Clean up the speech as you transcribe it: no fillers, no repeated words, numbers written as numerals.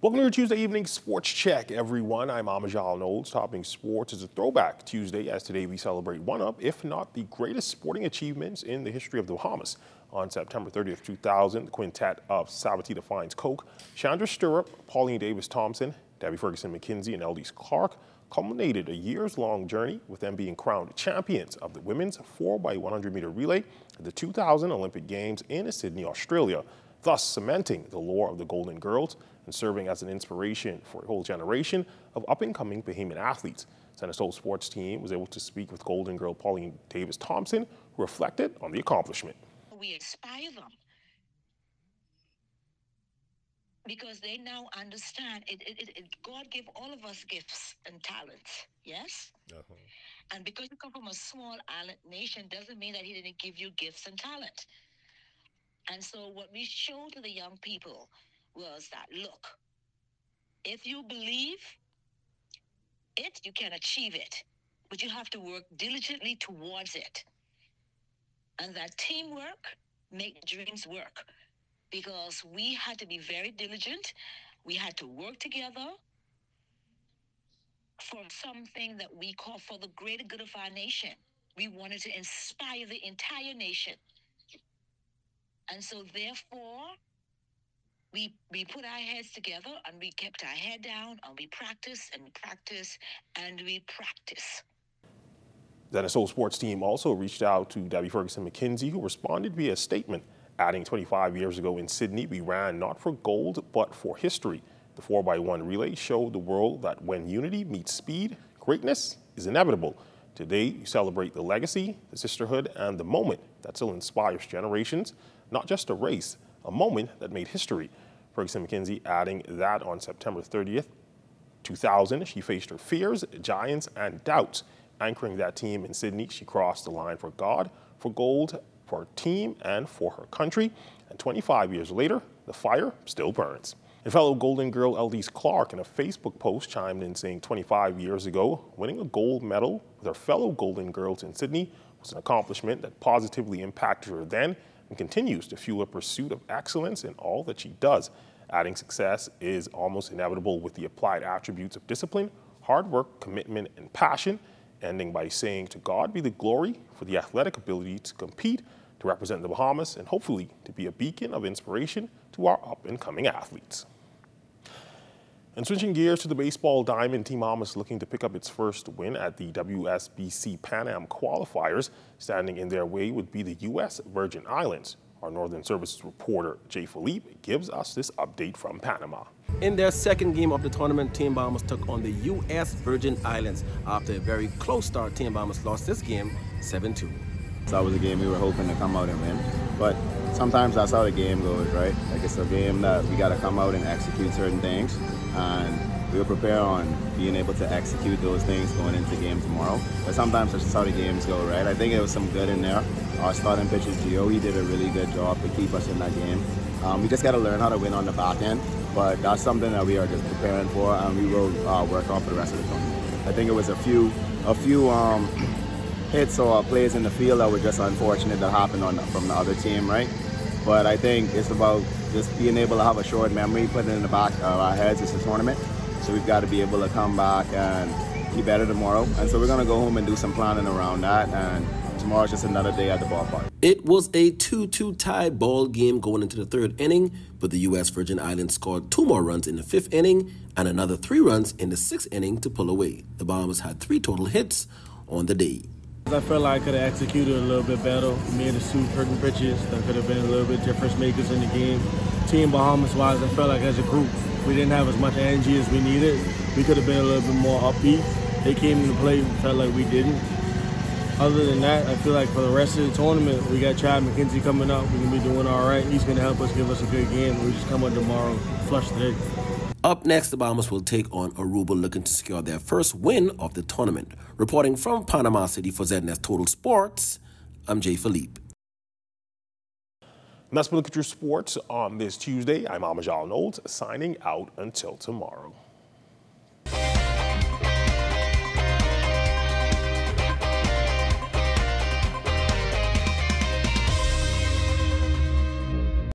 Welcome to your Tuesday evening sports check, everyone. I'm Amajal Knowles. Topping sports is a throwback Tuesday, as today we celebrate one of, if not the greatest sporting achievements in the history of the Bahamas. On September 30th, 2000, the quintet of Sabatita Fines Coke, Chandra Stirrup, Pauline Davis-Thompson, Debbie Ferguson-McKenzie, and Eldise Clark culminated a years-long journey with them being crowned champions of the women's 4x100-meter relay at the 2000 Olympic Games in Sydney, Australia, thus cementing the lore of the Golden Girls and serving as an inspiration for a whole generation of up-and-coming Bahamian athletes. ZNS sports team was able to speak with Golden Girl Pauline Davis-Thompson, who reflected on the accomplishment. We inspire them because they now understand God gave all of us gifts and talents, yes? And because you come from a small island nation doesn't mean that he didn't give you gifts and talent. And so what we showed to the young people was that, look, if you believe it, you can achieve it, but you have to work diligently towards it. And that teamwork make dreams work, because we had to be very diligent. We had to work together for something that we call for the greater good of our nation. We wanted to inspire the entire nation. And so therefore, we put our heads together and we kept our head down and we practice and we practice and we practice. ZNS sports team also reached out to Debbie Ferguson-McKenzie, who responded via statement, adding 25 years ago in Sydney, we ran not for gold, but for history. The 4x1 relay showed the world that when unity meets speed, greatness is inevitable. Today, you celebrate the legacy, the sisterhood, and the moment that still inspires generations, not just a race, a moment that made history. Ferguson-McKenzie adding that on September 30th, 2000, she faced her fears, giants, and doubts. Anchoring that team in Sydney, she crossed the line for God, for gold, for her team, and for her country. And 25 years later, the fire still burns. And fellow Golden Girl Eldise Clark in a Facebook post chimed in saying 25 years ago, winning a gold medal with her fellow Golden Girls in Sydney was an accomplishment that positively impacted her then and continues to fuel a pursuit of excellence in all that she does. Adding success is almost inevitable with the applied attributes of discipline, hard work, commitment, and passion, ending by saying to God be the glory for the athletic ability to compete, to represent the Bahamas, and hopefully to be a beacon of inspiration to our up-and-coming athletes. And switching gears to the baseball diamond, Team Bahamas looking to pick up its first win at the WSBC Pan Am qualifiers. Standing in their way would be the U.S. Virgin Islands. Our Northern Services reporter, Jay Philippe, gives us this update from Panama. In their second game of the tournament, Team Bahamas took on the U.S. Virgin Islands. After a very close start, Team Bahamas lost this game 7-2. So that was a game we were hoping to come out and win. But sometimes that's how the game goes, right? Like, it's a game that we got to come out and execute certain things. And we were prepared on being able to execute those things going into the game tomorrow. But sometimes that's just how the games go, right? I think there was some good in there. Our starting pitcher, Gio, he did a really good job to keep us in that game. We just got to learn how to win on the back end. But that's something that we are just preparing for, and we will work on for the rest of the tournament. I think it was a few hits or plays in the field that were just unfortunate that happened from the other team, right? But I think it's about just being able to have a short memory, put it in the back of our heads. It's a tournament, so we've got to be able to come back and be better tomorrow. And so we're going to go home and do some planning around that, and tomorrow's just another day at the ballpark. It was a 2-2 tie ball game going into the third inning, but the U.S. Virgin Islands scored 2 more runs in the 5th inning and another 3 runs in the 6th inning to pull away. The Bahamas had 3 total hits on the day. I felt like I could have executed a little bit better. We made a few certain pitches that could have been a little bit difference makers in the game. Team Bahamas-wise, I felt like as a group, we didn't have as much energy as we needed. We could have been a little bit more upbeat. They came into play, felt like we didn't. Other than that, I feel like for the rest of the tournament, we got Chad McKenzie coming up. We're going to be doing all right. He's going to help us, give us a good game. We just come up tomorrow, flush the day. Up next, the Bahamas will take on Aruba, looking to secure their first win of the tournament. Reporting from Panama City for ZNS Total Sports, I'm Jay Philippe. And that's been a look at your sports on this Tuesday. I'm Amajal Knowles, signing out until tomorrow.